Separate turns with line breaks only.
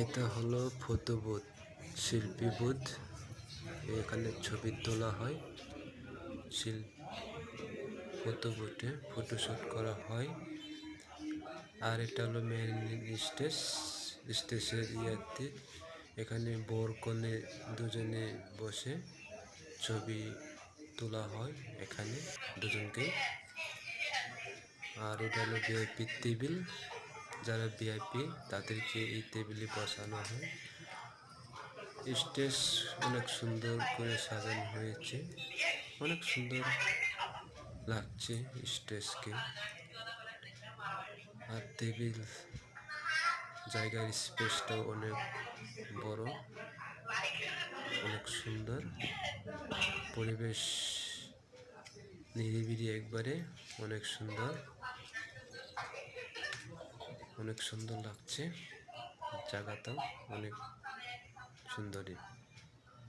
এটা হলো photo booth, শিল্পী বুথ। এখানে ছবি তোলা হয়, ফটো বুথে ফটোশুট করা হয়। আর এটা হলো মেন স্টেজের ইয়াতে এখানে বর কনে দুজনে বসে ছবি তোলা হয় এখানে দুজনকে। আর এটা হলো ভিআইপি টেবিল, যারা ভিআইপি তাদেরকে এই টেবিলে বসানো হয়। স্টেজ অনেক সুন্দর করে সাজানো হয়েছে, অনেক সুন্দর লাগছে স্টেজকে। আর টেবিল জায়গার স্পেসটাও অনেক বড়, অনেক সুন্দর পরিবেশ, নিরিবিলি একবারে, অনেক সুন্দর, অনেক সুন্দর লাগছে জায়গাটাও, অনেক সুন্দরী।